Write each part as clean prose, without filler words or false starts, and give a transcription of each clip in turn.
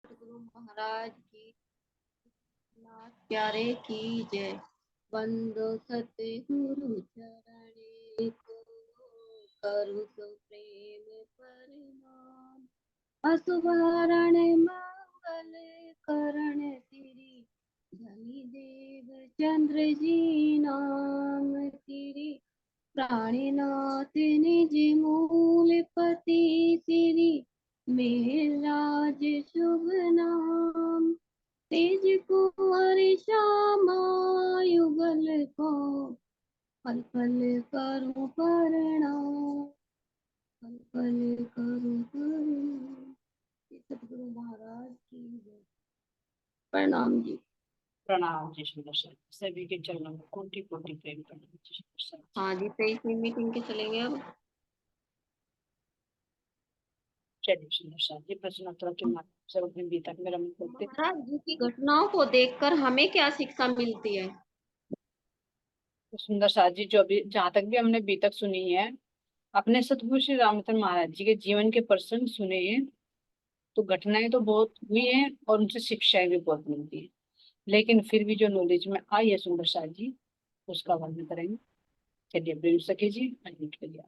गुरु महाराज की नाथ प्यारे की जय। बंदो सतगुरु चरणे को, करू सो प्रेम परनाम। असुवरण मंगल करण तिरी, धनी देव चंद्र जी नाम तिरी। प्राणीनाथ निज मूल पति सिरि, मेहराज शुभ नाम। तेज कुंवर श्यामा युगल को, पल पल करूं प्रणाम, पल पल करूं प्रणाम। सतगुरु महाराज की जय। प्रणाम जी। प्रणाम जी सुंदर सर, सभी के चरणों में कोटि कोटि प्रेम प्रणाम जी सुंदर सर। हाँ जी, 23वीं मीटिंग के चलेंगे अब। चलिए सुंदर सर जी, प्रश्नोत्तर के माध्यम से अपने बीतक में रमन करते हैं। महाराज जी की घटनाओं को देखकर हमें क्या शिक्षा मिलती है? तो सुंदर सर जी, जो भी जहाँ तक भी हमने बीतक सुनी है, अपने सतगुरु श्री रामचंद्र महाराज जी के जीवन के प्रसंग सुने हैं, तो घटनाएं तो बहुत हुई हैं और उनसे शिक्षाएं भी बहुत मिलती है। लेकिन फिर भी जो नॉलेज में आई है सुंदर सर जी, उसका वर्णन करेंगे। चलिए प्रेम सखी जी, अनम्यूट करिए।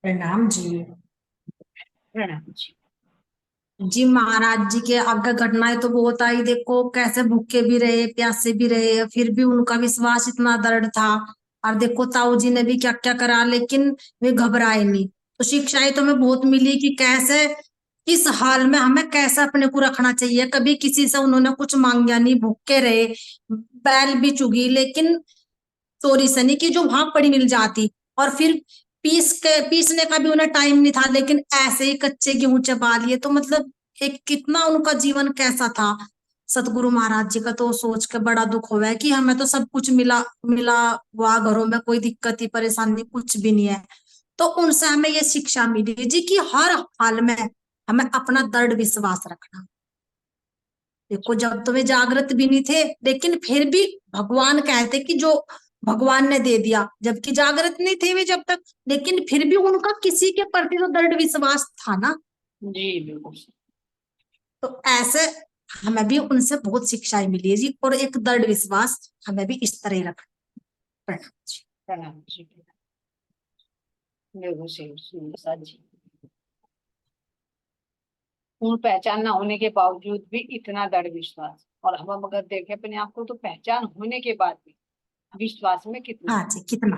प्रणाम जी। प्रणाम जी। जी महाराज जी के आगे घटनाएं तो बहुत आई, देखो कैसे भूखे भी रहे, प्यासे भी रहे, फिर भी उनका विश्वास इतना दृढ़ था। और देखो ताऊ जी ने भी क्या क्या करा, लेकिन वे घबराए नहीं। तो शिक्षाएं तो हमें बहुत मिली कि कैसे इस हाल में हमें कैसे अपने को रखना चाहिए। कभी किसी से उन्होंने कुछ मांगा नहीं, भूखे रहे, बैल भी चुगी, लेकिन चोरी सनी की जो वहां पड़ी मिल जाती। और फिर पीसने का भी उन्हें टाइम नहीं था, लेकिन ऐसे ही कच्चे गेहूं चबा लिए। तो मतलब एक कितना उनका जीवन कैसा था। सतगुरु महाराज जी का तो सोच के बड़ा दुख हुआ है कि हमें तो सब कुछ मिला मिला हुआ, घरों में कोई दिक्कत ही परेशानी कुछ भी नहीं है। तो उनसे हमें ये शिक्षा मिली जी कि हर हाल में हमें अपना दृढ़ विश्वास रखना। देखो जब तो वे जागृत भी नहीं थे, लेकिन फिर भी भगवान कहते कि जो भगवान ने दे दिया, जबकि जागृत नहीं थे वे जब तक, लेकिन फिर भी उनका किसी के प्रति तो दृढ़ विश्वास था ना। जी बिल्कुल। तो ऐसे हमें भी उनसे बहुत शिक्षाएं मिली है जी, और एक दृढ़ विश्वास हमें भी इस तरह रखना। प्रणाम जी। प्रणाम जी। बिल्कुल सही सुंदर सर जी। पूर्ण पहचान न होने के बावजूद भी इतना दृढ़ विश्वास, और हम अगर देखें अपने आप को तो पहचान होने के बाद भी विश्वास में कितना। हाँ जी, कितना।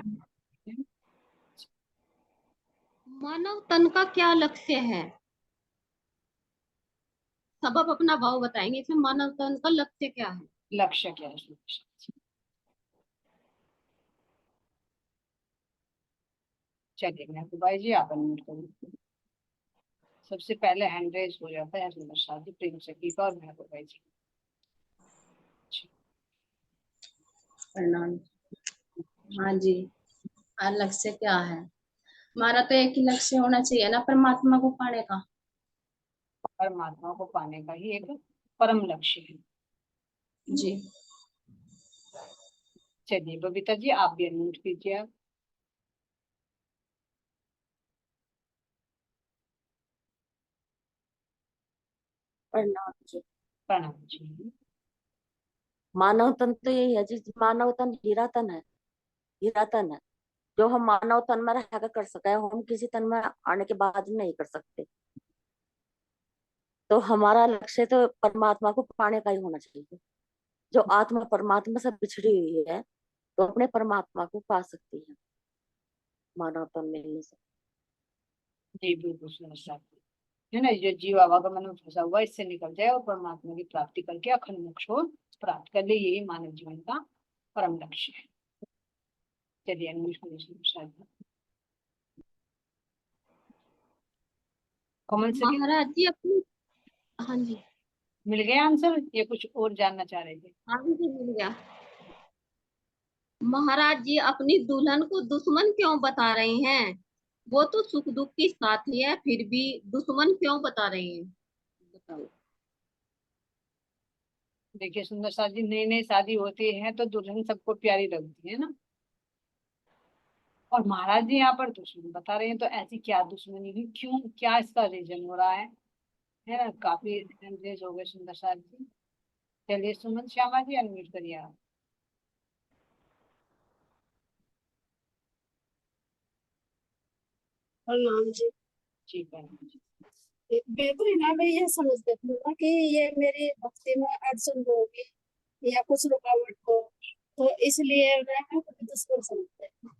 मानव तन का क्या लक्ष्य है? सब आप अपना भाव बताएंगे, इसमें मानव तन का लक्ष्य क्या है? लक्ष्य क्या है सुंदर सर जी? चलिए मैं तो भाई जी आप अनम्यूट करिए। सबसे पहले हैंड रेज हो जाता है सुंदर सर जी, प्रेम सखी का और मैं तो भाई जी। प्रणाम। हाँ जी। लक्ष्य क्या है? हमारा तो एक ही लक्ष्य होना चाहिए ना, परमात्मा को पाने का। परमात्मा को पाने का ही एक परम लक्ष्य है। जी। चलिए बबीता जी आप भी अनम्यूट कीजिए। प्रणाम जी। प्रणाम जी। मानव तन तो यही है जी, मानव तन हीरा तन है, हीरा तन है। जो हम मानव तन में रह कर सके, हम किसी तन में आने के बाद नहीं कर सकते। तो हमारा लक्ष्य तो परमात्मा को पाने का ही होना चाहिए। जो आत्मा परमात्मा से बिछड़ी हुई है, तो अपने परमात्मा को पा सकती है मानव तन मिलने से। जी बिल्कुल सुंदर सर है ना, जो जीव आवागमन में फंसा हुआ इससे निकल जाए और परमात्मा की प्राप्ति करके अखंड मोक्ष को प्राप्त कर ले, यही मानव जीवन का परम लक्ष्य है। चलिए शायद कमल से महाराज जी अपनी, हाँ जी, मिल गया आंसर, ये कुछ और जानना चाह रहे थे? हाँ जी मिल गया। महाराज जी अपनी दुल्हन को दुश्मन क्यों बता रहे हैं? वो तो सुख दुख की साथी है, फिर भी दुश्मन क्यों बता रहे हैं? बताओ। देखिए सुंदर साथ जी, नई नई शादी होती है तो दुल्हन सबको प्यारी लगती है ना, और महाराज जी यहाँ पर दुश्मन बता रहे हैं, तो ऐसी क्या दुश्मनी हुई, क्यों, क्या इसका रीजन हो रहा है ना। काफी एंगेज हो गए सुंदर साथ जी। चलिए सुमन श्यामा जी अनम्यूट करिए आप। प्रणाम जी। ठीक है। बिल्कुल ना, मैं ये समझ लेती हूँ ना कि ये मेरी भक्ति में अड़चन होगी या कुछ रुकावट हो, तो इसलिए मैं दुश्मन समझते हैं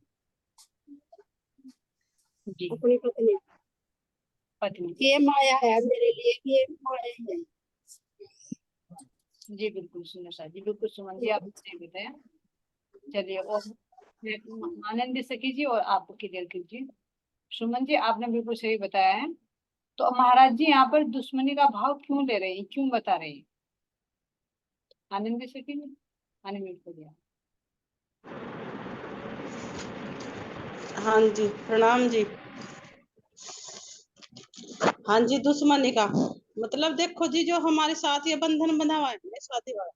जी। अपनी पत्नी। पत्नी। ये माया है मेरे लिए, ये माया ही है। जी बिल्कुल सुंदर साथ जी, बिल्कुल सुमन जी आपने सही बताया। चलिए और आनंद सखी जी और आप क्लियर कीजिए। सुमन जी आपने बिल्कुल सही बताया है। तो अब महाराज जी यहाँ पर दुश्मनी का भाव क्यों ले रहे हैं, क्यों बता रहे हैं। आनंद सखी जी अनम्यूट करिए। हाँ जी, प्रणाम जी। हाँ जी, दुश्मनी का मतलब देखो जी, जो हमारे साथ ये बंधन बना हुआ है ना शादी वाला,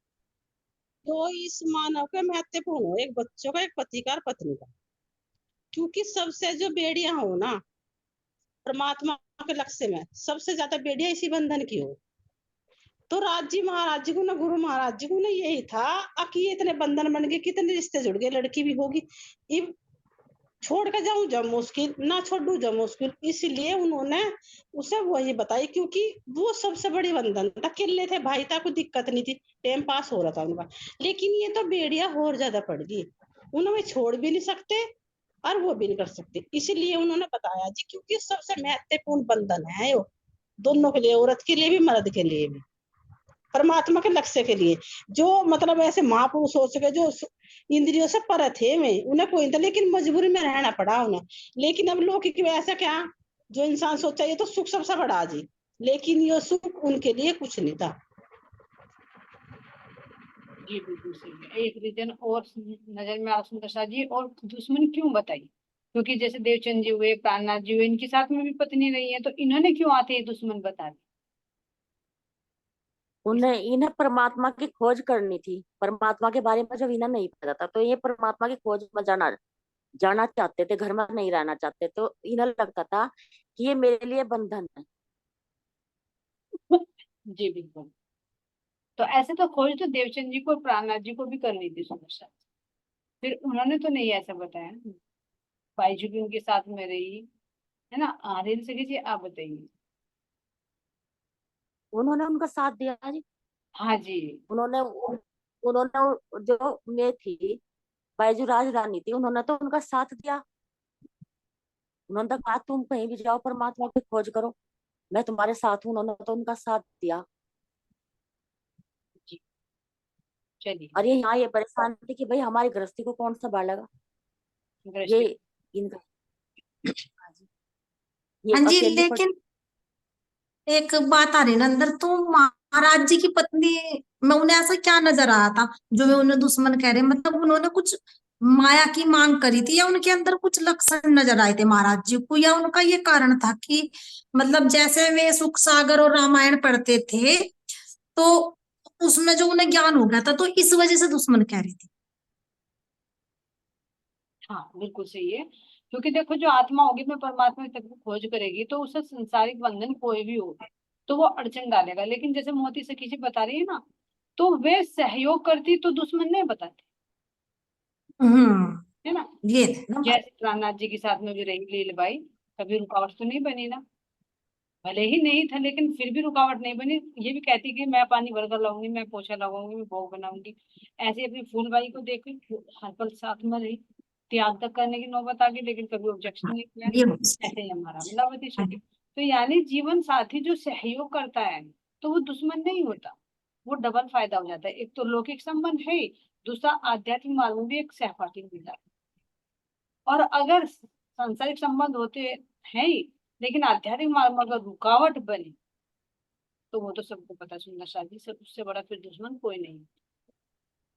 तो इस मानव के महत्वपूर्ण हो, एक बच्चों का, एक पति का और पत्नी का। क्योंकि सबसे जो बेड़ियां हो ना परमात्मा के लक्ष्य में, सबसे ज्यादा बेड़िया इसी बंधन की हो। तो राज जी महाराज जी को ना, गुरु महाराज जी को ना यही था कि ये इतने बंधन बन गए, कितने रिश्ते जुड़ गए, लड़की भी होगी, अब छोड़ के जाऊं जब मुश्किल, ना छोड़ू जब मुश्किल, इसलिए उन्होंने उसे वही बताई। क्योंकि वो सबसे बड़ी बंधन था, अकेले थे भाई था, कोई दिक्कत नहीं थी, टाइम पास हो रहा था उनका। लेकिन ये तो बेड़िया और ज्यादा पड़ गई, उन्हें छोड़ भी नहीं सकते और वो भी नहीं कर सकते, इसलिए उन्होंने बताया जी। क्योंकि सबसे महत्वपूर्ण बंधन है वो, दोनों के लिए, औरत के लिए भी मर्द के लिए भी, परमात्मा के लक्ष्य के लिए। जो मतलब ऐसे महापुरुष हो सके, जो इंद्रियों से पर थे, में उन्हें कोई था, लेकिन मजबूरी में रहना पड़ा उन्हें। लेकिन अब लौकिक में ऐसा क्या, जो इंसान सोचा ये तो सुख सबसे बड़ा जी, लेकिन ये सुख उनके लिए कुछ नहीं था। जी बिल्कुल सही है। एक रीजन और नजर में आ सुंदर साथ जी, और दुश्मन क्यों बताई, क्योंकि जैसे देवचंद जी हुए, प्राणनाथ जी हुए, इनके साथ में भी पत्नी रही है, तो इन्होंने क्यों आते ही दुश्मन बता दी। उन्हें इन्हें परमात्मा की खोज करनी थी, परमात्मा के बारे में जब इन्हें नहीं पता था, तो ये परमात्मा की खोज में जाना जाना चाहते थे, घर में नहीं रहना चाहते, तो इन्हें लगता था कि ये मेरे लिए बंधन है। जी बिल्कुल। तो ऐसे तो खोज तो देवचंद जी को, प्राणनाथ जी को भी करनी थी सुंदर साथ, फिर उन्होंने तो नहीं ऐसा बताया। बाईजू भी उनके साथ में रही है ना। आर्यन सखी जी आप बताइए। उन्होंने उनका साथ दिया जी। हाँ जी। उन्होंने उन्होंने जो मैं थी, बायजू राज रानी थी, उन्होंने तो उनका साथ दिया। उन्होंने तो कहा तुम कहीं भी जाओ परमात्मा की खोज करो, मैं तुम्हारे साथ हूँ। उन्होंने तो उनका साथ दिया। जी चलिए। और ये यहाँ ये परेशान थी कि भाई हमारी गृहस्थी को कौन संभालेगा, ये दृष्टि। इनका। हाँ जी, ये हाँ जी, अकेली पड़। लेकिन एक बात आ रही ना अंदर, तो महाराज जी की पत्नी में उन्हें ऐसा क्या नजर आया था जो वे उन्हें दुश्मन कह रहे, मतलब उन्होंने कुछ माया की मांग करी थी, या उनके अंदर कुछ लक्षण नजर आए थे महाराज जी को, या उनका ये कारण था कि मतलब जैसे वे सुख सागर और रामायण पढ़ते थे, तो उसमें जो उन्हें ज्ञान हो गया था, तो इस वजह से दुश्मन कह रही थी। हाँ बिल्कुल सही है। क्योंकि देखो जो आत्मा होगी मैं परमात्मा तक की खोज करेगी, तो उसे संसारिक बंधन कोई भी हो तो वो अड़चन डालेगा। लेकिन जैसे मोती सखी जी बता रही है ना, तो वे सहयोग करती तो दुश्मन नहीं बताती, है ना। ये थे ना बात। जैसे प्राणनाथ जी के साथ में भी रही लीलबाई, कभी रुकावट तो नहीं बनी ना। भले ही नहीं था लेकिन फिर भी रुकावट नहीं बनी। ये भी कहती कि मैं पानी भर कर लाऊंगी, मैं पोछा लगाऊंगी, मैं भोग बनाऊंगी। ऐसे अपनी फूलबाई को देख हर पल साथ में रही, त्याग तक करने की नौबत आ गई, लेकिन कभी ऑब्जेक्शन नहीं किया। ये हो ऐसे सकता ही हमारा मिलावती है। सखी। तो यानी जीवन साथी जो सहयोग करता है, तो वो दुश्मन नहीं होता, वो डबल फायदा हो जाता है। एक तो लौकिक संबंध है ही, दूसरा आध्यात्मिक मार्ग में भी एक सहपाठी मिलता है। और अगर सांसारिक संबंध होते हैं ही, लेकिन आध्यात्मिक मार्ग में अगर रुकावट बने, तो वो तो सबको पता, सुनना शादी से उससे बड़ा फिर दुश्मन कोई नहीं।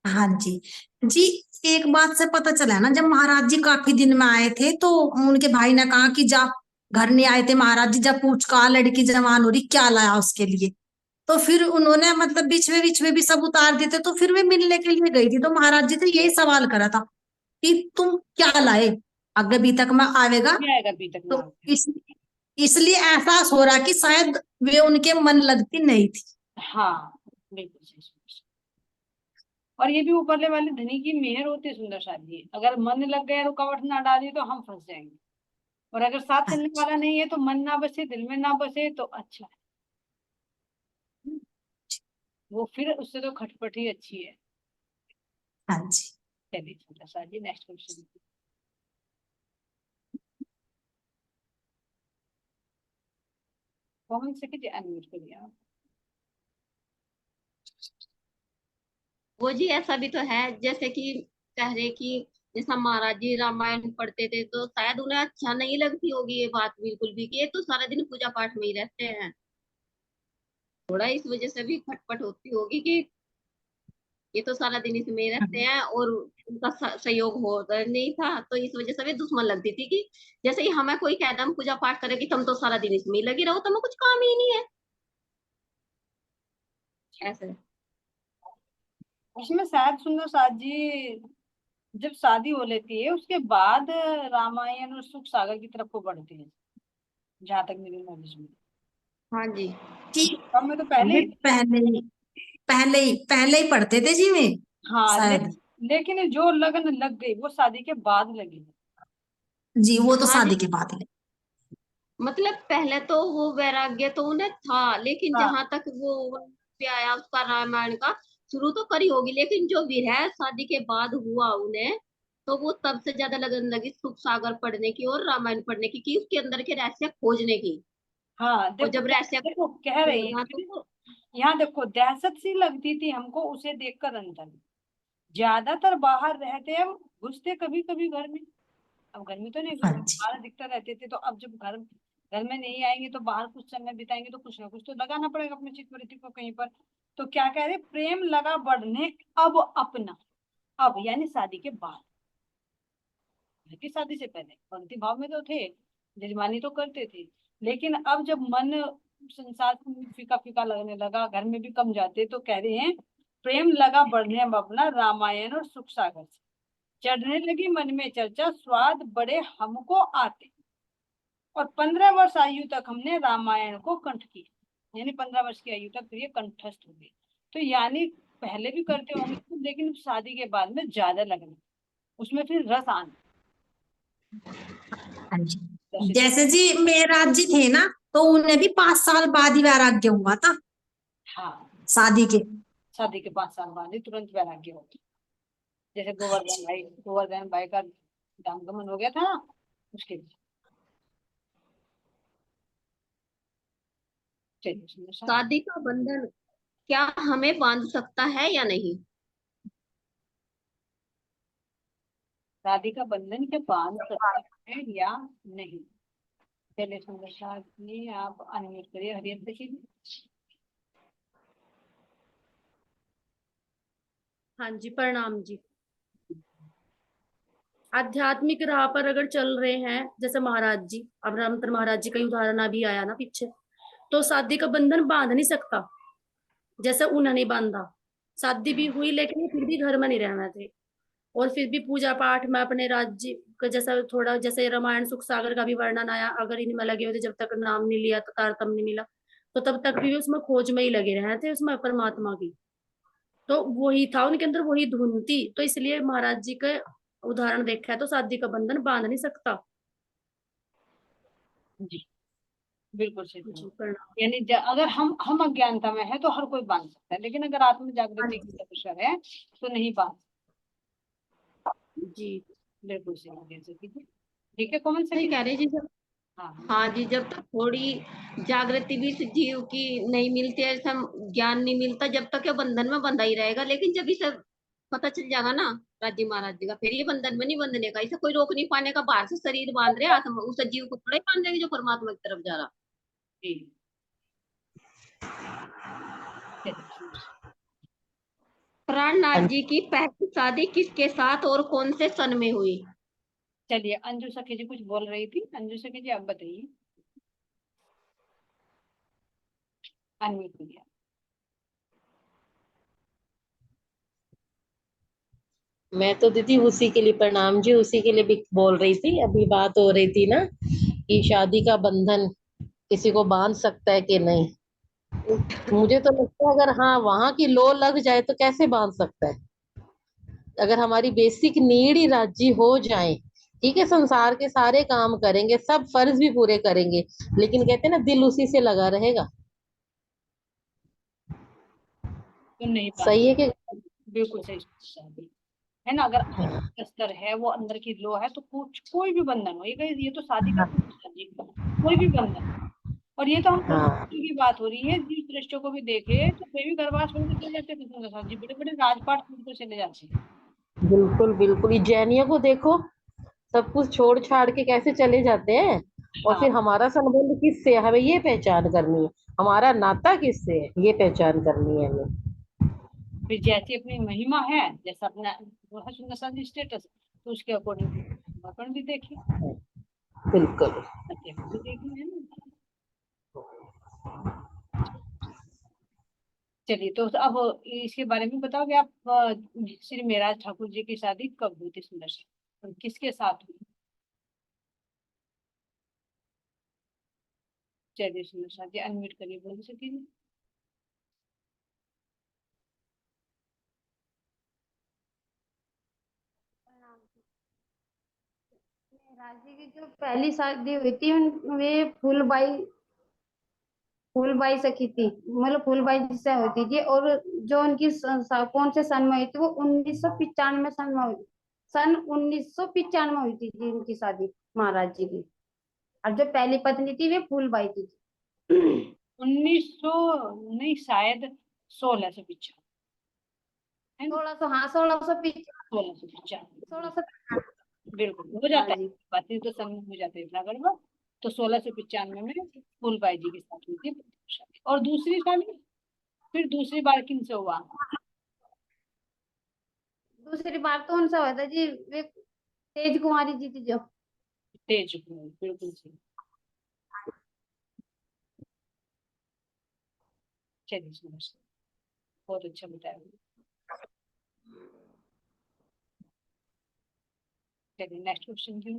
हाँ जी। जी, एक बात से पता चला ना, जब महाराज जी काफी दिन में आए थे, तो उनके भाई ने कहा कि जा, घर नहीं आए थे महाराज जी, जब पूछ कहा लड़की जवान हो रही क्या लाया उसके लिए, तो फिर उन्होंने मतलब बिछवे बिछवे भी सब उतार देते, तो फिर वे मिलने के लिए गई थी, तो महाराज जी से यही सवाल करा था कि तुम क्या लाए, आगे बीतक में आवेगा। नहीं आएगा अभी तक तो नाम। इसलिए एहसास हो रहा कि शायद वे उनके मन लगती नहीं थी। हाँ बिल्कुल सही सुंदर सा। और ये भी ऊपरले वाले धनी की मेहर होती है सुंदर सा जी, अगर मन लग गया रुकावट ना डाली तो हम फंस जाएंगे, और अगर साथ चलने अच्छा। वाला नहीं है तो मन ना बसे दिल में ना बसे तो अच्छा है। वो फिर उससे तो खटपट ही अच्छी है। हाँ जी। चलिए सुंदर सा जी नेक्स्ट क्वेश्चन। कौन से कीजिए अनम्यूट करिए आप। वो जी ऐसा भी तो है, जैसे कि कह रहे कि जैसा महाराज जी रामायण पढ़ते थे तो शायद उन्हें अच्छा नहीं लगती होगी ये बात बिल्कुल भी, कि ये तो सारा दिन पूजा पाठ में ही रहते हैं। थोड़ा इस वजह से भी खटपट होती होगी कि ये तो सारा दिन इसमें ही रहते हैं और उनका सहयोग हो नहीं था, तो इस वजह से भी दुश्मन लगती थी कि जैसे ही हमें कोई कहता हम पूजा पाठ करें कि तुम तो सारा दिन इसमें ही लगे रहो, तुम्हें कुछ काम ही नहीं है, ऐसे। उसमें शायद सुंदर सा जी जब शादी हो लेती है उसके बाद रामायण और सुख सागर की तरफ को बढ़ती है, जहां तक मेरी नॉलेज में। हाँ जी। कि अब मैं तो पहले वे ही। पहले ही पढ़ते थे जी में, हाँ शायद। लेकिन जो लगन लग गई वो शादी के बाद लगी। जी वो तो हाँ जी, शादी के बाद ही। मतलब पहले तो वो वैराग्य तो उन्हें था, लेकिन हाँ जहां तक वो पे आया उसका रामायण का शुरू तो करी होगी, लेकिन जो विरह शादी के बाद हुआ उन्हें, तो वो तब से ज्यादा लगन लगी सुख सागर पढ़ने की और रामायण पढ़ने की, कि उसके अंदर के रहस्य खोजने की। हाँ और देखो जब रहस्य देखो कह रही खोजना है तो यहाँ देखो दहशत सी लगती थी हमको उसे देखकर अंदर, ज्यादातर बाहर रहते हम घुसते कभी कभी घर में। अब घर में तो नहीं हाँ घुसते, जी। बाहर दिखते रहते थे, तो अब जब घर घर में नहीं आएंगे तो बाहर कुछ समय बिताएंगे तो कुछ ना कुछ तो लगाना पड़ेगा अपने चित्तवृत्ति को कहीं पर। तो क्या कह रहे प्रेम लगा बढ़ने अब अपना, अब यानी शादी के बाद, की शादी से पहले पंक्ति भाव में तो थे, जजमानी तो करते थे, लेकिन अब जब मन संसार में फीका फीका लगने लगा, घर में भी कम जाते, तो कह रहे हैं प्रेम लगा बढ़ने अब अपना रामायण और सुख सागर से, चढ़ने लगी मन में चर्चा स्वाद बड़े हमको आते, और 15 वर्ष आयु तक हमने रामायण को कंठ किया, यानी 15 वर्ष की आयु तक ये कंठस्थ हो गई। तो यानी पहले भी करते होंगे लेकिन शादी के बाद में ज्यादा लगना, उसमें फिर रस आना। हाँ जी। जैसे जी मेहराज जी थे ना, तो उन्हें भी 5 साल बाद ही वैराग्य हुआ था, हाँ शादी के। शादी के 5 साल बाद ही तुरंत वैराग्य हो गया, जैसे गोवर्धन भाई का दामगमन हो गया था ना उसके लिए। चलिए सुंदर सा। शादी का बंधन क्या हमें बांध सकता है या नहीं? शादी का बंधन के बांध सकते हैं या नहीं। चलिए सुंदर सा जी आप अनम्यूट करिए हरियत देखिए। हाँ जी, प्रणाम जी। आध्यात्मिक राह पर अगर चल रहे हैं जैसे महाराज जी, अब रामचंद्र महाराज जी का ही उदाहरण अभी आया ना पीछे, तो शादी का बंधन बांध नहीं सकता, जैसे उन्होंने बांधा। शादी भी हुई लेकिन वो फिर भी घर में नहीं रहना थे, और फिर भी पूजा पाठ में अपने राज्य का, जैसा थोड़ा जैसे रामायण सुख सागर का भी वर्णन आया, अगर इनमें लगे होते जब तक नाम नहीं लिया तो तारतम नहीं मिला, तो तब तक भी उसमें खोज में ही लगे रहे थे उसमें परमात्मा की। तो वही था उनके अंदर, वही धुन थी, तो इसलिए महाराज जी का उदाहरण देखा है तो शादी का बंधन बांध नहीं सकता। जी बिल्कुल सही जी कहा। प्रणाम। यानी अगर हम अज्ञानता में है तो हर कोई बांध सकता है, लेकिन अगर आत्म हाँ जागृति की जी। तपस्या है तो नहीं बांध। जी बिल्कुल सही कह सकती है। ठीक है कौन सा सही कह रहे जी। हाँ हाँ हाँ जी, जब तक थोड़ी जागृति भी इस जीव की नहीं मिलती है, ऐसा ज्ञान नहीं मिलता, जब तक ये बंधन में बंधा ही रहेगा, लेकिन जब इसे पता चल जाएगा ना राजी महाराज जी का, फिर ये बंधन में नहीं बंधने का, इसे कोई रोक नहीं पाने का, बाहर से शरीर बांध रहे आत्मा उस जीव को थोड़ा ही बांध देंगे जो परमात्मा की तरफ जा रहा। जी चलिए। प्राणनाथ जी की पहली शादी किसके साथ और कौन से सन में हुई? चलिए अंजू सखी जी कुछ बोल रही थी, अंजू सखी जी आप बताइए। अनम्यूट करिए। मैं तो दीदी उसी के लिए, प्रणाम जी, उसी के लिए भी बोल रही थी। अभी बात हो रही थी ना कि शादी का बंधन किसी को बांध सकता है कि नहीं। मुझे तो लगता है अगर हाँ वहां की लॉ लग जाए तो कैसे बांध सकता है। अगर हमारी बेसिक नीड ही राजी हो जाए, ठीक है, संसार के सारे काम करेंगे, सब फर्ज भी पूरे करेंगे, लेकिन कहते हैं ना दिल उसी से लगा रहेगा। तो नहीं बात, सही है कि बिल्कुल सही शादी है ना। अगर आपका स्तर है, वो अंदर की लो है, तो कुछ कोई भी बंधन हो, ये तो शादी का शादी का कोई भी बंधन। और ये तो हम हाँ रिश्तों की बात हो रही है, जिस रिश्तों को भी देखे तो कोई भी घरवास छोड़ के चले जाते हैं कृष्ण प्रसाद जी, बड़े बड़े राजपाट छोड़ कर चले जाते हैं। बिल्कुल बिल्कुल, ये जैनियों को देखो, सब कुछ छोड़ छाड़ के कैसे चले जाते हैं। और हाँ, फिर हमारा संबंध किससे है, हमें ये पहचान करनी है। हमारा नाता किससे है, ये पहचान करनी है हमें। फिर जैसी अपनी महिमा है, जैसा अपना वो है सुंदर सा स्टेटस, तो उसके अकॉर्डिंग समर्पण भी देखिए, बिल्कुल। अध्यात्म भी देखना है ना। चलिए, तो अब इसके बारे में बताओगे आप, श्री मेराज ठाकुर जी की शादी कब हुई थी सुंदर सी, और किसके साथ हुई? चलिए सुंदर सा जी, अनम्यूट करिए, बोल सकेंगे। राजी की जो पहली शादी हुई थी वे फूलबाई सखी थी, मतलब फूलबाई जिससे होती थी। और जो उनकी कौन से सन में हुई थी, वो 1995 सन में हुई, सन 1995 हुई थी जी उनकी शादी महाराज जी की। और जो पहली पत्नी थी वे फूलबाई थी। 1900 नहीं, शायद 1695 है ना, 1600, हाँ 1695, 1695। 1695। बिल्कुल हो हाँ जाता है, जी। पत्नी तो संग हो जाते हैं इतना गड़बड़। तो 1695 में फूलबाई जी के साथ हुई थी शादी। और दूसरी शादी फिर दूसरी बार किन से हुआ? दूसरी बार तो उनसे हुआ था जी, वे तेज कुमारी जी थी जो। तेज कुमार, बिल्कुल सही। चलिए सुंदर सा, बहुत अच्छा बताया। चलिए नेक्स्ट क्वेश्चन की।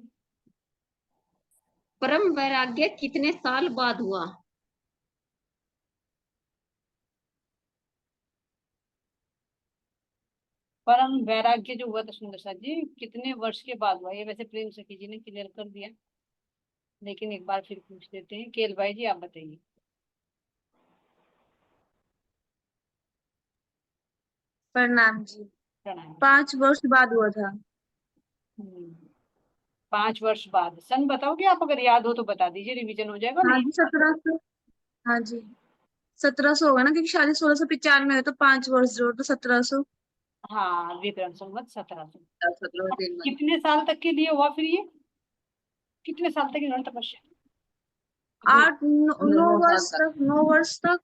परम वैराग्य कितने साल बाद हुआ? परम वैराग्य जो हुआ था सुंदर सा जी, कितने वर्ष के बाद हुआ? ये वैसे प्रेम सखी जी ने क्लियर कर दिया, लेकिन एक बार फिर पूछ लेते हैं। केल भाई जी आप बताइए। प्रणाम जी। प्रणाम। 5 वर्ष बाद हुआ था। 5 वर्ष बाद, सन बताओगे आप? अगर याद हो तो बता दीजिए, रिवीजन हो जाएगा हाँ नहीं। जी 1700। हाँ जी 1700 होगा ना, क्योंकि शादी 1695 है, तो 5 वर्ष जोड़ तो 1700। हाँ, विक्रम संवत 1700। 17 कितने साल तक के लिए हुआ फिर ये? कितने साल तक इन्होंने तपस्या की? 9 वर्ष तक, 9 वर्ष तक।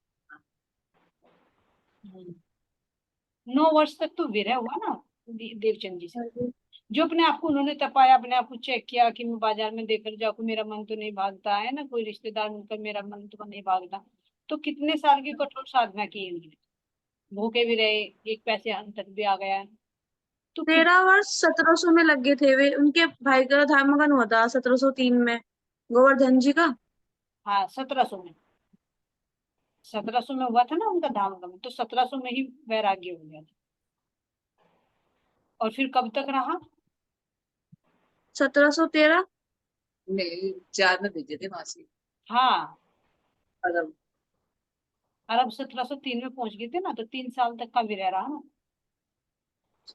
9 वर्ष तक तो विरह हुआ ना देवचंद जी से। हाँ जी। जो अपने आप को उन्होंने तपाया, अपने आप को चेक किया कि मैं बाजार में देखकर जाऊँ, मेरा मन तो नहीं भागता है ना, कोई रिश्तेदार मिलकर मेरा मन तो नहीं भागता। तो कितने साल की कठोर साधना की इन्होंने, भूखे भी रहे, एक पैसे अंत तक भी आ गया। तो 13 वर्ष 1700 में लग गए थे वे, उनके भाई का धर्मगन हुआ था 1703 में, गोवर्धन जी का। हाँ, 1700 में, 1700 में हुआ था ना उनका धाम, तो 1700 में ही वैराग्य हो गया था। और फिर कब तक रहा? 1713। नहीं, 4 में भेजे थे मासी। हाँ, अरब। अरब 1703 में पहुंच गए थे ना, तो 3 साल तक का विरह रहा ना,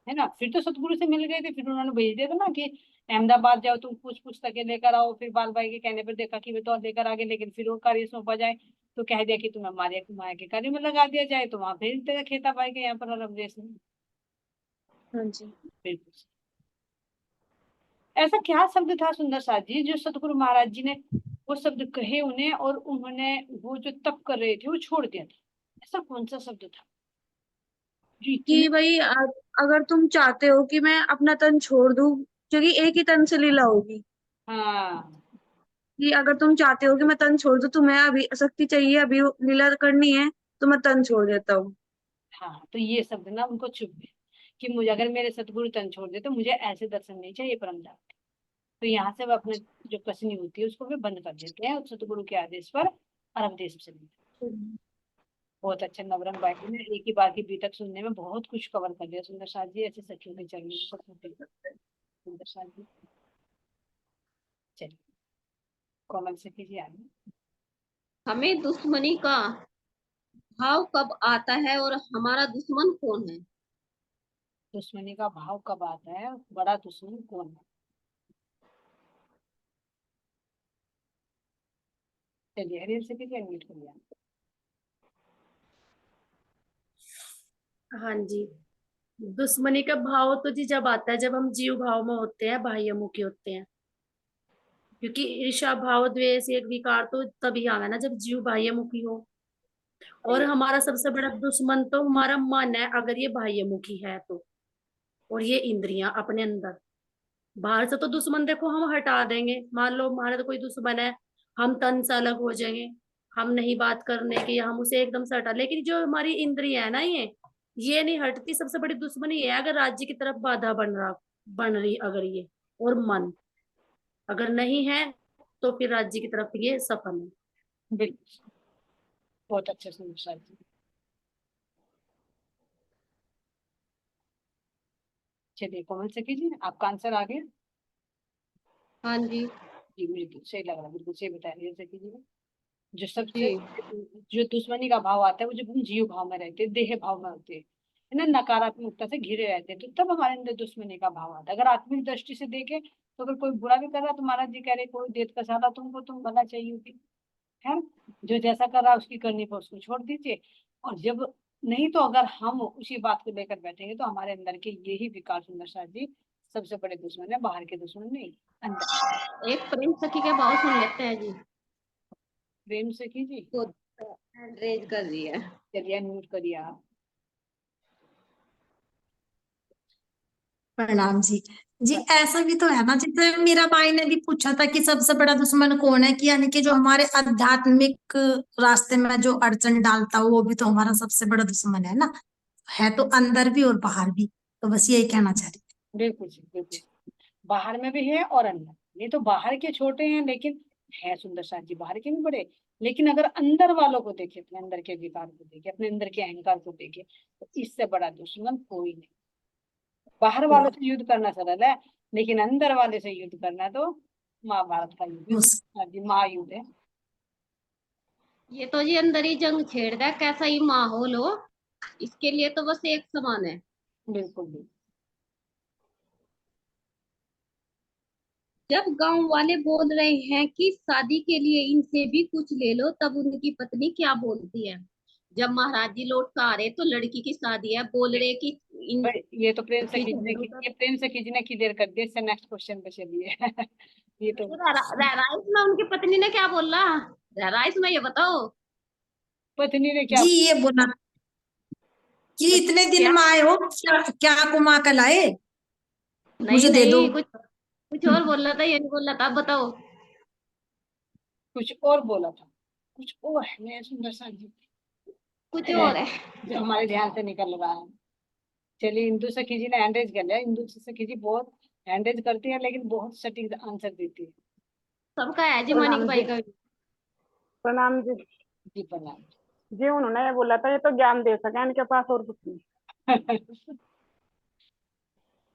है ना। फिर तो सतगुरु से मिल गए थे, फिर उन्होंने भेज दिया था ना कि अहमदाबाद जाओ, तुम कुछ पुस्तकें लेकर आओ। फिर बाल भाई के कहने पर देखा कि वे तो लेकर आ गए, लेकिन फिर वो कार्य सौंपा जाए तो कह दिया कि तुम्हें हमारे माया के कार्य में लगा दिया जाए, तो वहां भेज देगा खेता भाई के यहाँ पर अरब देश में। हाँ जी। बिल्कुल। ऐसा क्या शब्द था सुंदर साथ जी जो सतगुरु महाराज जी ने वो शब्द कहे उन्हें, और उन्होंने वो जो तप कर रहे थे वो छोड़ दिया था? ऐसा कौन सा शब्द था जो इतने? कि भाई अगर तुम चाहते हो कि मैं अपना तन छोड़ दूं, क्योंकि एक ही तन से लीला होगी, हाँ, कि अगर तुम चाहते हो कि मैं तन छोड़ दूं, तुम्हें अभी शक्ति चाहिए, अभी लीला करनी है, तो मैं तन छोड़ देता हूँ। हाँ, तो ये शब्द ना उनको चुभ गए कि मुझे अगर मेरे सतगुरु तन छोड़ दे तो मुझे ऐसे दर्शन नहीं चाहिए परमधाम के। तो यहाँ से वो अपने जो कसनी होती है उसको भी बंद कर देते हैं और सतगुरु के आदेश पर अरब देश में चले जाते हैं। बहुत अच्छा नवरंग भाई ने एक ही बार की बीतक सुनने में बहुत कुछ कवर कर दिया। सुंदर साथ जी ऐसे सखियों के चलने सुंदर साथ जी। चलिए कोमल सखी जी आगे। हमें दुश्मनी का भाव कब आता है और हमारा दुश्मन कौन है? दुश्मनी का भाव कब आता है, बड़ा दुश्मन कौन है? चलिए हरियर सखी जी अनम्यूट करिए। हाँ जी, दुश्मनी का भाव तो जी जब आता है जब हम जीव भाव में होते हैं, बाह्यमुखी होते हैं। क्योंकि ईर्ष्या भाव द्वेष एक विकार तो तभी आवे ना जब जीव बाह्यमुखी हो। और हमारा सबसे बड़ा दुश्मन तो हमारा मन है, अगर ये बाह्यमुखी है तो। और ये इंद्रियां अपने अंदर। बाहर से तो दुश्मन देखो हम हटा देंगे, मान लो हमारा तो कोई दुश्मन है, हम तन से अलग हो जाएंगे, हम नहीं बात करने की, या हम उसे एकदम से हटा। लेकिन जो हमारी इंद्रिया है ना, ये नहीं हटती। सबसे बड़ी दुश्मनी ये है अगर राज्य की तरफ बाधा बन रही अगर ये। और मन अगर नहीं है तो फिर राज्य की तरफ ये सफल है। बिल्कुल बहुत अच्छा सुंदर साथ जी। चलिए कोमल सखी जी आपका आंसर आ गया। हाँ जी जी बिल्कुल सही लग रहा है, बिल्कुल सही बता रही है सखी जी। जो सबसे जी। जो दुश्मनी का भाव आता है वो जब हम जीव भाव में रहते हैं, देह भाव में होते हैं, है ना, नकारात्मकता से घिरे रहते हैं, तो तब हमारे अंदर दुश्मनी का भाव आता है। अगर आत्मिक दृष्टि से देखें तो अगर कोई बुरा भी कर रहा है तो महाराज जी कह रहे कोई देत का साला तुमको तुम भला चाहिए है, जो जैसा कर रहा है उसकी करनी पर उसको छोड़ दीजिए। और जब नहीं तो अगर हम उसी बात को लेकर बैठेंगे तो हमारे अंदर के यही विकार सुंदर साथ जी सबसे बड़े दुश्मन है, बाहर के दुश्मन नहीं, अंदर। एक प्रेम सखी के भाव सुन लेते हैं जी। प्रेम से कीजिए। तो हैंड रेज कर रही है। चलिए अनम्यूट करिए आप। प्रणाम जी। जी ऐसा भी तो है ना, जैसे मीरा बाई ने भी पूछा था कि सबसे बड़ा दुश्मन कौन है, कि यानी कि जो हमारे आध्यात्मिक रास्ते में जो अड़चन डालता हो वो भी तो हमारा सबसे बड़ा दुश्मन है ना। है तो अंदर भी और बाहर भी। तो बस यही कहना चाह रही थी। बिल्कुल जी बिल्कुल, बाहर में भी है और अंदर। ये तो बाहर के छोटे हैं लेकिन है सुंदर साथ जी बाहर के भी बड़े। लेकिन अगर अंदर वालों को देखे, अपने अंदर के विकार को देखे, अपने अंदर के अहंकार को देखे, तो इससे बड़ा दुश्मन कोई नहीं। बाहर वालों से युद्ध करना सरल है, लेकिन अंदर वाले से युद्ध करना तो महाभारत का युद्ध है, हाँ जी महायुद्ध है। ये तो जी अंदर ही जंग छेड़ता है, कैसा ही माहौल हो, इसके लिए तो बस एक समान है। बिल्कुल बिल्कुल। जब गांव वाले बोल रहे हैं कि शादी के लिए इनसे भी कुछ ले लो, तब उनकी पत्नी क्या बोलती है? जब महाराज जी लौट कर आ रहे तो लड़की की शादी है, बोल रहे कि इन ये तो प्रेम से खींचने चलो की, तब। ये प्रेम से खींचने की देर कर दी। इससे नेक्स्ट क्वेश्चन पे चलिए। ये तो राइस में उनकी पत्नी ने क्या बोला? राइस में ये बताओ। पत्नी ने क्या जी ये बोला कि इतने दिन क्या? में आए हो, क्या क्या कुमा कर लाए, नहीं मुझे दे दो। नहीं, कुछ और बोल रहा था, ये नहीं बोल रहा था, आप बताओ। कुछ और बोला था, कुछ और है मेरे सुंदर सा जी, कुछ और है। जो हमारे ध्यान से निकल रहा है। चलिए इंदु सखी जी ने हैंडरेज कर लिया। इंदु सखी जी बहुत हैंडरेज करती है लेकिन बहुत सटीक आंसर देती है। सबका है जी, मानिक प्रणाम भाई जी। का। प्रणाम जी। जी प्रणाम। जी उन्होंने ये बोला था ये तो ज्ञान दे सके, इनके पास और कुछ नहीं।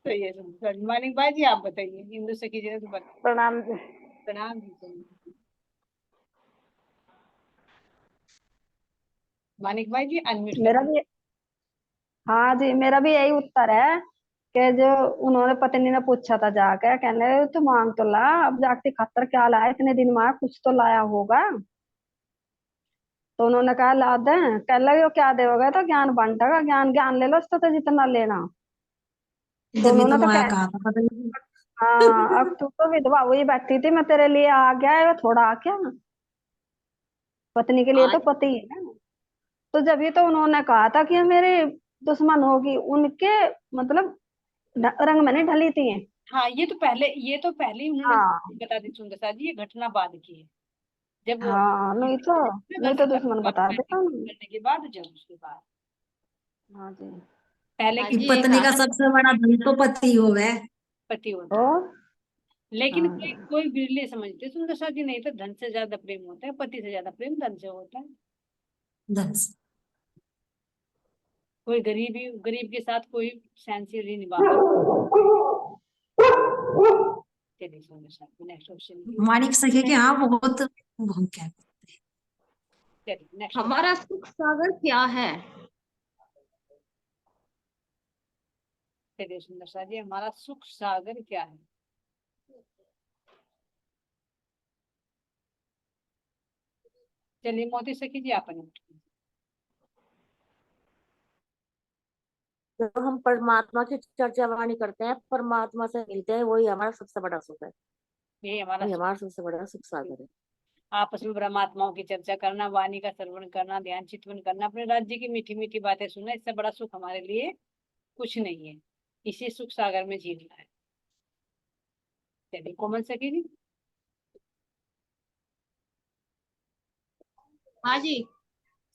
तो ये मानिक भाई जी आप बताइए। इंदु सखी जी ने तो बताया। प्रणाम जी। प्रणाम जी। मानिक भाई जी अनम्यूट मेरा करिए। भी, हाँ जी मेरा भी यही उत्तर है कि जो उन्होंने पत्नी ने पूछा था जाके, कहने तू मांग तो ला, अब जाके खातर क्या लाया, इतने दिन में कुछ तो लाया होगा। तो उन्होंने कहा ला दे। कह लगे क्या देगा, तो ज्ञान बांटेगा, ज्ञान ज्ञान ले लो इसको तो जितना लेना। तो जब भी उन्होंने तो तो माया कह, कहा था पता नहीं। हाँ अब तू तो विधवा हुई बैठी थी, मैं तेरे लिए आ गया है, थोड़ा आ क्या, पत्नी के लिए तो आज पति है। तो जब ये तो उन्होंने कहा था कि ये मेरे दुश्मन होगी, उनके मतलब रंग में नहीं ढली थी। हाँ ये तो पहले ही उन्होंने हाँ बता दी सुंदर सा जी, ये घटना बाद की है। जब हाँ, नहीं तो दुश्मन बता देता उन्होंने। करने के बाद जब उसके बाद। हाँ जी। पहले हाँ की जी, एक पत्नी का सबसे बड़ा धन तो पति हो वह। पति होता है, और लेकिन हाँ कोई कोई बिरले समझते सुंदर सा जी, नहीं तो धन से ज्यादा प्रेम होता है, पति से ज्यादा प्रेम धन से होता है। धन से। कोई गरीब के साथ कोई सहनशील नहीं निभा पाता। चलिए सुंदर सा नेक्स्ट क्वेश्चन। माणिक सखे के हाँ बहुत क्या चलिए नेक्स्ट। हमारा सुख सागर क्या है? चलिए सुंदर सा जी, हमारा सुख सागर क्या है? चलिए मोती सखी जी आप जब हम परमात्मा की चर्चा वाणी करते हैं, परमात्मा से मिलते हैं, वही हमारा सबसे बड़ा सुख है, ये हमारा वही हमारा सबसे बड़ा सुख सागर है। आपस में परमात्माओं की चर्चा करना, वाणी का श्रवण करना, ध्यान चितवन करना, अपने राज्य की मीठी मीठी बातें सुनना, इससे बड़ा सुख हमारे लिए कुछ नहीं है। इसी सुख सागर में जीना है। चलिए कोमल सखी जी। हाँ जी,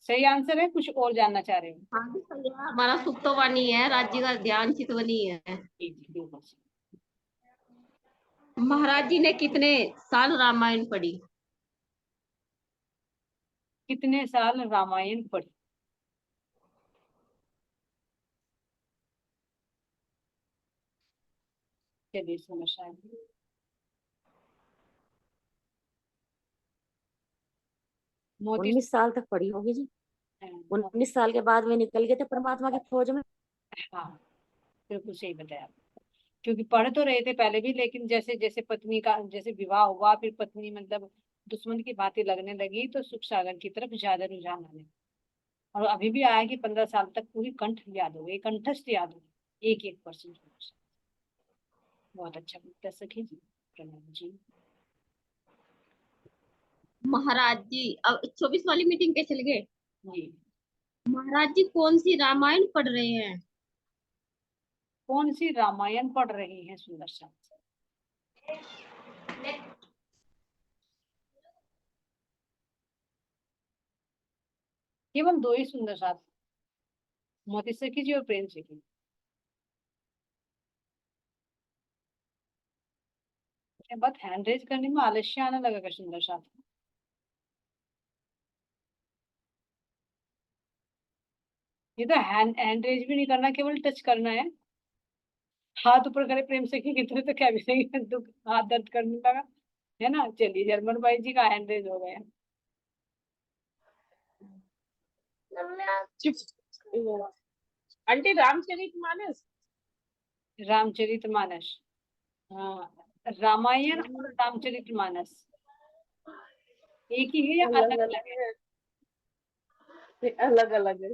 सही आंसर है, कुछ और जानना चाह रहे हो? हाँ जी, सही है। हमारा सुख तो वाणी है, राज्य का ध्यान चितवनी है। जी जी बिल्कुल। महाराज जी ने कितने साल रामायण पढ़ी? कितने साल रामायण पढ़ी? चलिए समझ मोती। 19 साल तक पढ़ी होगी जी। हाँ 19 साल के बाद में निकल गए थे परमात्मा की खोज में। हाँ, बिल्कुल सही बताया। क्योंकि पढ़ तो रहे थे पहले भी, लेकिन जैसे जैसे पत्नी का जैसे विवाह हुआ, फिर पत्नी मतलब दुश्मन की बातें लगने लगी, तो सुख सागर की तरफ ज्यादा रुझान आने लगा। और अभी भी आया कि 15 साल तक पूरी कंठ याद हो गई, कंठस्थ याद हो गई, एक एक परसेंट। बहुत अच्छा बोलता सखी जी, प्रणाम जी। महाराज जी अब 24 वाली मीटिंग पे चल गए। जी महाराज जी कौन सी रामायण पढ़ रहे हैं? कौन सी रामायण पढ़ रही है सुंदर सा? केवल दो ही सुंदर सा, मोती सखी जी और प्रेम सखी। बस हैंड रेज करने में आलस्य आने लगेगा सुंदर सा। ये तो हैंड रेज भी नहीं करना, केवल टच करना है। हाथ ऊपर करे प्रेम से कितने तो क्या भी नहीं, दुख हाथ दर्द करने लगा है ना। चलिए जर्मन भाई जी का हैंड रेज हो गया। आंटी रामचरितमानस। रामचरितमानस, हाँ, रामायण और रामचरितमानस एक ही है या अलग अलग है? अलग अलग है।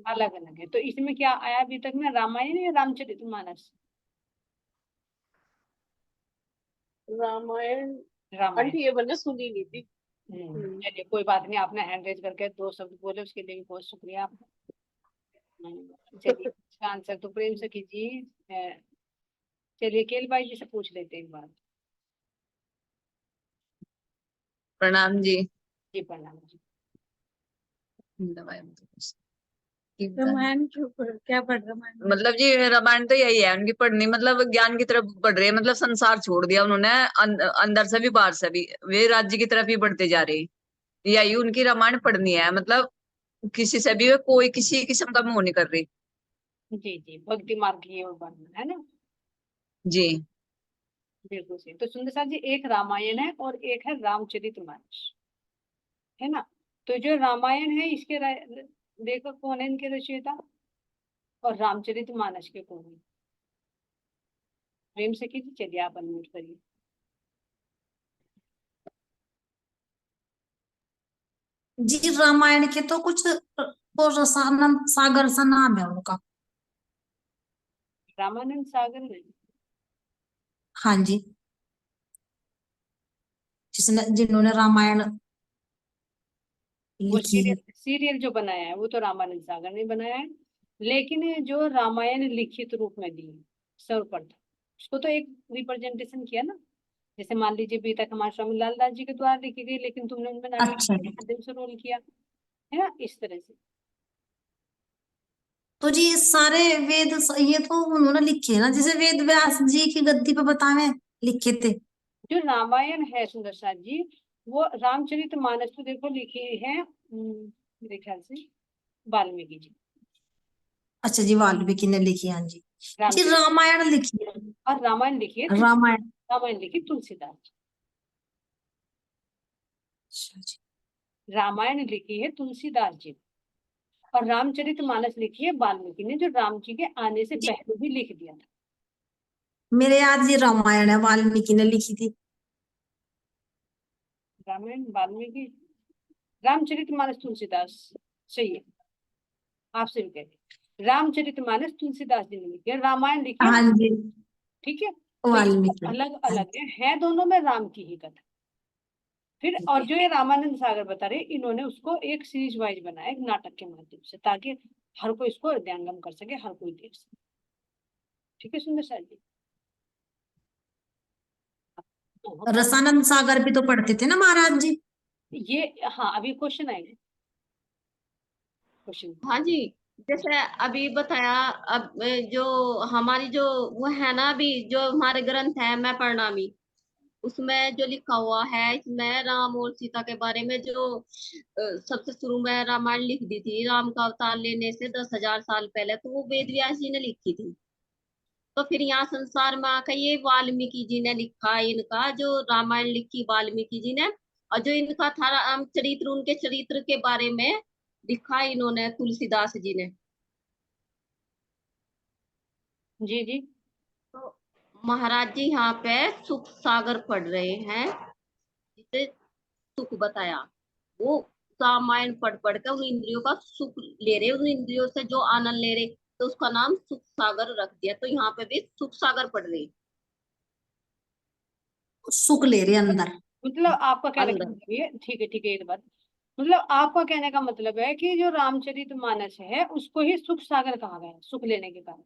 अलग अलग है। तो इसमें क्या आया अभी तक में, रामायण या रामचरितमानस? रामायण। रामायण। आंटी ये मैंने सुनी नहीं थी। चलिए कोई बात नहीं, आपने हैंड रेज करके दो शब्द बोले, उसके लिए भी बहुत शुक्रिया आपका। चलिए इसका आंसर तो प्रेम सखी जी है। चलिए केल भाई जी से पूछ लेते हैं एक बार। प्रणाम जी। जी प्रणाम जी। रामायण क्या पढ़ रामायण मतलब जी, रामायण तो यही है उनकी पढ़नी, मतलब ज्ञान की तरफ बढ़ रही है, मतलब संसार छोड़ दिया उन्होंने, अंदर से भी बाहर से भी वे राज्य की तरफ ही बढ़ते जा रहे हैं। यही उनकी रामायण पढ़नी है, मतलब किसी से भी वे कोई किसी किस्म का मोह नहीं कर रही। जी जी, भक्ति मार्ग की ओर बढ़ना है ना। जी बिल्कुल सही। तो सुंदर साहब जी, एक रामायण है और एक है रामचरितमानस, है ना। तो जो रामायण है इसके लेखक कौन है, इनके रचयिता? और रामचरितमानस के कौन है? प्रेम से कीजिए। चलिए आप अनम्यूट करिए। जी रामायण के तो कुछ तो रसानंद सागर सा नाम है उनका। रामानंद सागर नहीं? हाँ जी, जिन्होंने रामायण वो लिखी है। सीरियल जो बनाया है वो तो रामानंद सागर ने बनाया है, लेकिन जो रामायण लिखित रूप में दी है सर्वप्रथम, उसको तो एक रिप्रेजेंटेशन किया ना। जैसे मान लीजिए अभी तक हमारे स्वामी लालदास जी के द्वारा लिखी गई, लेकिन तुमने उनमें नाटक अच्छा के माध्यम से रोल किया है ना, इस तरह से। तो जी ये सारे वेद ये तो उन्होंने लिखे ना, जैसे वेद व्यास जी की गद्दी पे बतावे लिखे थे। जो रामायण है सुंदर साथ जी, वो रामचरितमानस तो देखो लिखे हैं मेरे ख्याल से वाल्मीकि जी। अच्छा जी, वाल्मीकि ने लिखी, हाँ जी। जी रामचरित रामायण लिखी है। और रामायण लिखी है रामायण। रामायण लिखी तुलसीदास जी। अच्छा जी। रामायण लिखी है तुलसीदास जी और रामचरितमानस लिखी है वाल्मीकि ने, जो राम जी के आने से जी पहले भी लिख दिया था। मेरे याद ये रामायण है, वाल्मीकि ने लिखी थी। रामायण वाल्मीकि, रामचरितमानस तुलसीदास, सही है, आपसे भी कहते रामचरितमानस तुलसीदास जी ने लिखी है, रामायण लिखी है, हाँ जी, ठीक है। तो ये वाल्मीकि। अलग हाँ अलग है दोनों में राम की ही कथा। फिर जी, और जो ये रामानंद सागर बता रहे, इन्होंने उसको एक सीरीज वाइज बनाया, एक नाटक के माध्यम से, ताकि हर कोई इसको हृदयंगम कर सके, हर कोई देख सके। ठीक है सुंदर साथ जी। रसानंद सागर भी तो पढ़ते थे ना महाराज जी। ये हाँ, अभी क्वेश्चन आएगा, क्वेश्चन। हाँ जी, जैसे अभी बताया। अब जो हमारी जो वो है ना, अभी जो हमारे ग्रंथ है मैं प्रणामी, उसमें जो लिखा हुआ है, इसमें राम और सीता के बारे में जो सबसे शुरू में रामायण लिख दी थी, राम का अवतार लेने से 10,000 साल पहले, तो वो वेद व्यास जी ने लिखी थी। तो फिर यहाँ संसार में आकर ये वाल्मीकि जी ने लिखा, इनका जो रामायण लिखी वाल्मीकि जी ने, और जो इनका था रामचरित्र, उनके चरित्र के बारे में लिखा इन्होंने तुलसीदास जी ने। जी जी। तो महाराज जी यहाँ पे सुख सागर पढ़ रहे हैं, जिसे सुख बताया, वो रामायण पढ़ पढ़ के उन इंद्रियों का सुख ले रहे, उन इंद्रियों से जो आनंद ले रहे, तो उसका नाम सुख सागर रख दिया। तो यहाँ पे भी सुख सागर पढ़ रहे सुख ले रहे अंदर। मतलब आपका कहने का अंदर। मतलब ये, ठीक है ये बात, मतलब आपका कहने का मतलब है कि जो रामचरितमानस है उसको ही सुख सागर कहा गया है, सुख लेने के कारण।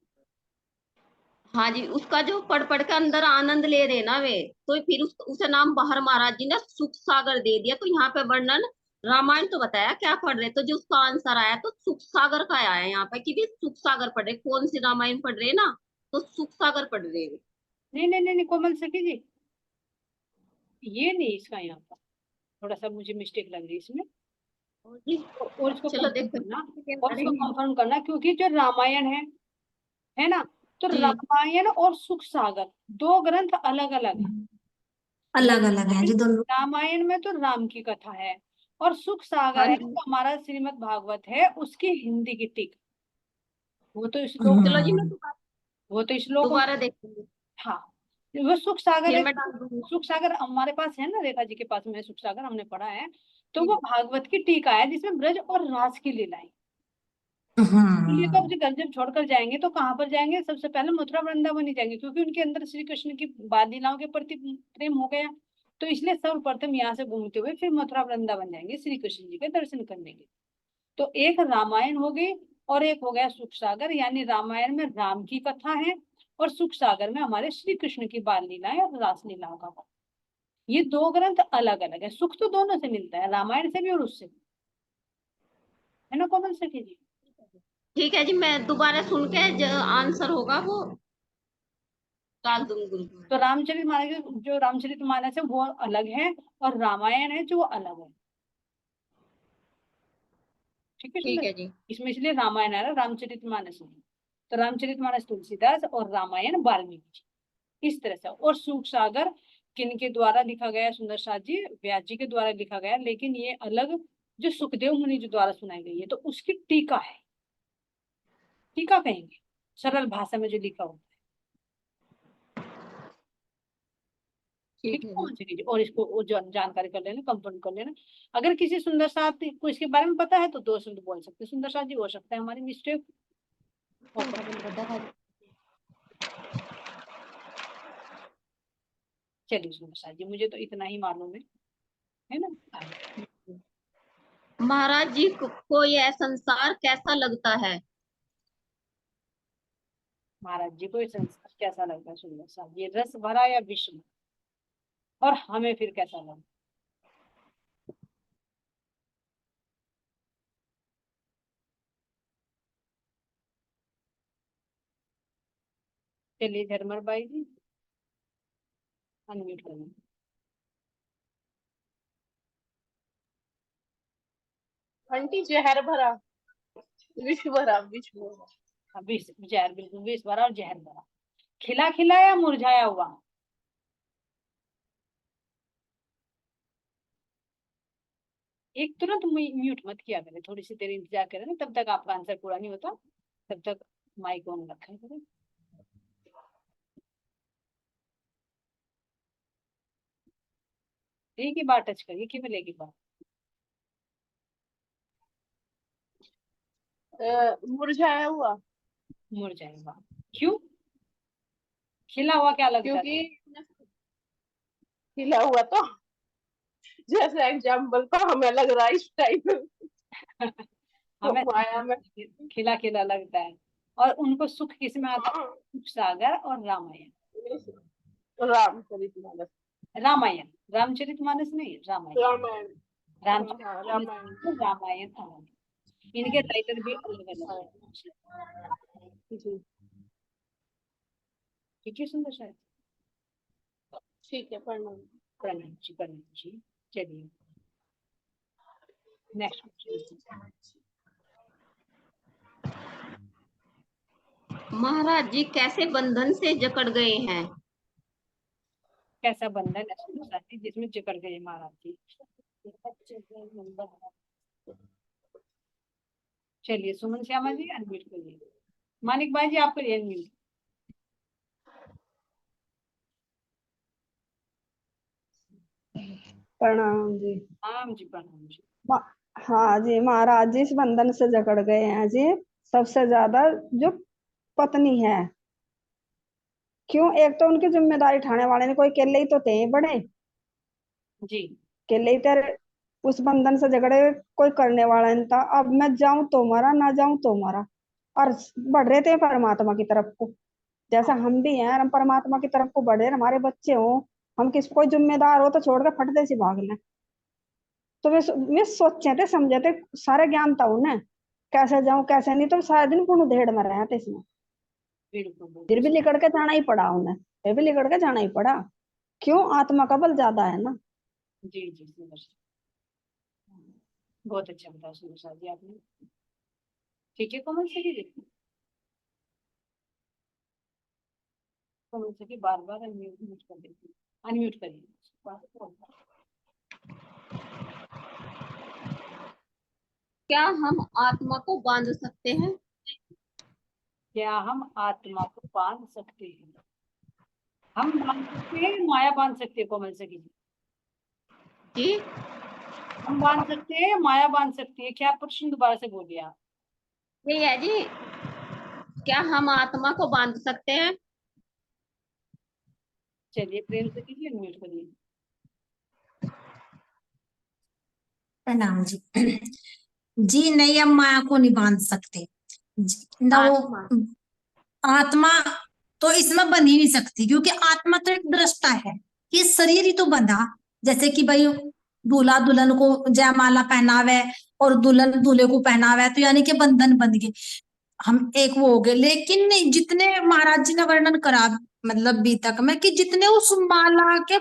हाँ जी, उसका जो पढ़ पढ़ के अंदर आनंद ले रहे ना वे, तो फिर उसे नाम बाहर महाराज जी ने सुख सागर दे दिया। तो यहाँ पे वर्णन, रामायण तो बताया क्या पढ़ रहे, तो जो उसका आंसर आया तो सुख सागर का आया है यहाँ पे, कि भी सुख सागर पढ़ रहे, कौन सी रामायण पढ़ रहे ना, तो सुख सागर पढ़ रहे वे। नहीं नहीं नहीं नहीं, कोमल सखी जी, ये नहीं इसका यहाँ पर, थोड़ा सा मुझे मिस्टेक लग रही है इसमें। और जी, और इसको चलो कंफर्म देखो करना, के और बारे इसको में। कंफर्म करना, क्योंकि जो रामायण है ना, तो जी रामायण और सुख सागर दो ग्रंथ अलग अलग है। अलग अलग है जी दोनों। रामायण में तो राम की कथा है, और सुख सागर हाँ है जी, तो हमारा श्रीमद् भागवत है, उसकी हिंदी की टीका। वो तो चलो जी, मैं हम्म। वो तो श्लोकों में, दोबारा देखूंगी, हाँ, वो सुख सागर फिर है। मैं डाल दूंगी। सुख सागर हमारे पास है ना, रेखा जी के पास में सुख सागर हमने पढ़ा है, तो जी वो भागवत की टीका है, जिसमें ब्रज और रास की लीलाएं। इसलिए तो हम्म। अपने घर जब छोड़कर जाएंगे तो कहाँ पर जाएंगे, सबसे पहले मथुरा वृंदावन ही जाएंगे, क्योंकि उनके अंदर श्री कृष्ण की बाल लीलाओं के प्रति प्रेम हो गया। तो इसलिए सर्वप्रथम यहाँ से घूमते हुए फिर मथुरा वृंदावन जाएंगे श्री कृष्ण जी के दर्शन करने के लिए। तो एक रामायण हो गई और एक हो गया सुख सागर, यानी रामायण में राम की कथा है और सुख सागर में हमारे श्री कृष्ण की बाल लीलाएं और रास लीलाओं का कथा। ये दो ग्रंथ अलग अलग है, सुख तो दोनों से मिलता है, रामायण से भी और उससे भी, है ना कोमल सखी जी। ठीक है जी, मैं दोबारा सुन के जो आंसर होगा वो डाल दूंगी ग्रुप में। तो रामचरितमानस, जो रामचरितमानस है वो अलग है, और रामायण है जो वो अलग है। ठीक है ठीक सुंदर, है जी। इसमें इसलिए रामायण है ना, रामचरितमानस नहीं। तो रामचरितमानस तुलसीदास और रामायण वाल्मीकि जी, इस तरह से। और सुख सागर किन के द्वारा लिखा गया है सुंदर साथ जी, व्यास जी के द्वारा लिखा गया है, लेकिन ये अलग जो सुखदेव मुनि जी द्वारा सुनाई गई है, तो उसकी टीका है, टीका कहेंगे सरल भाषा में जो लिखा हुआ है। ठीक ठीक है है जी। कौन सी, और इसको वो जानकारी कर लेना, कंफर्म कर लेना। अगर किसी सुंदर साथ को इसके बारे में पता है तो दो शब्द बोल सकते हैं सुंदर साथ जी, हो सकता है हमारी मिस्टेक हो। चलिए सुंदर साथ जी, मुझे तो इतना ही मालूम है ना। महाराज जी को यह संसार कैसा लगता है? महाराज जी को ये संसार कैसा लगता है सुंदर साथ जी, रस भरा या विषम, और हमें फिर कैसा लगा। चलिए झरमर बाई जी अनम्यूट करें। आंटी जहर भरा, विष भरा, विष भरा। विष जहर, बिल्कुल विष भरा और जहर भरा। खिला खिला या मुरझाया हुआ? एक तुरंत म्यूट मत किया करें, थोड़ी सी देर इंतजार करें ना, तब तक आपका आंसर पूरा नहीं होता, तब तक माइक ऑन रखा करें। एक ही बार टच करिए, केवल एक ही बार। मुरझाया हुआ। मुरझाया हुआ क्यों? खिला हुआ क्या लगता है? क्योंकि खिला हुआ तो जैसे एग्जाम्पल तो हमें लग रहा है इस टाइप हमें माया में खिला खिला लगता है। और उनको सुख किस में आता है? सुख सागर और रामायण। रामचरितमानस, रामायण, रामचरितमानस नहीं, रामायण। रामायण, रामचरितमानस, रामायण अलग, इनके टाइटल भी अलग अलग है। ठीक है सुंदर शायद। ठीक है, प्रणाम। प्रणाम जी, प्रणाम जी। चलिए नेक्स्ट क्वेश्चन। महाराज जी कैसे बंधन से जकड़ गए हैं? कैसा बंधन है जिसमें जकड़ गए महाराज जी? चलिए सुमन श्यामा जी अनम्यूट करिए। मानिक भाई जी आप करिए अनम्यूट। प्रणाम जी। प्रणाम जी, प्रणाम जी। हाँ जी, महाराज जी इस बंधन से जकड़ गए हैं जी, सबसे ज्यादा जो पत्नी है। क्यों? एक तो उनकी जिम्मेदारी उठाने वाले ने कोई अकेले ही तो थे बड़े जी, अकेले ही तेरे उस बंधन से झगड़े, कोई करने वाला नहीं था। अब मैं जाऊं तो मरा, ना जाऊं तो मरा, और बढ़ रहे थे परमात्मा की तरफ को। जैसा हम भी हैं, हम परमात्मा की तरफ को बढ़ रहे, हमारे बच्चे हो, हम किस कोई जिम्मेदार हो तो छोड़ के फटते से भाग लें। तो वे सोचे थे, समझे थे, सारे ज्ञान था उन्हें कैसे जाऊं कैसे नहीं, तो सारे दिन पुण्य धेड़ में रहे थे इसमें। फिर भी लिकड़ के जाना ही पड़ा उन्हें, फिर भी लिकड़ के जाना ही पड़ा। क्यों? आत्मा का बल ज्यादा है ना। जी जी सुंदर, बहुत अच्छा बताया सुंदर जी आपने। ठीक है कोमल से जी, कोमल से की बार बार अनम्यूट कर देती, अनम्यूट करिए। क्या हम आत्मा को बांध सकते हैं? क्या हम आत्मा को बांध सकते हैं? हम बांध सकते हैं, माया बांध सकती है कोमल से जी? जी हम बांध सकते हैं, माया बांध सकती है? क्या प्रश्न दोबारा से बोलिए आप। यही है जी, क्या हम आत्मा को बांध सकते हैं? चलिए प्रेम से कीजिए, अनम्यूट करिए। प्रणाम जी। जी नहीं, हम माया को नहीं बांध सकते ना। वो आत्मा तो इसमें बंध ही नहीं सकती, क्योंकि आत्मा तो एक दृष्टा है, ये शरीर ही तो बंधा। जैसे कि भाई दूल्हा दुल्हन को जयमाला पहनावे और दुल्हन दूल्हे को पहनावे, तो यानी कि बंधन बंध गए, हम एक वो हो गए। लेकिन जितने महाराज जी ने वर्णन करा, मतलब बीतक में, कि जितने उस माला के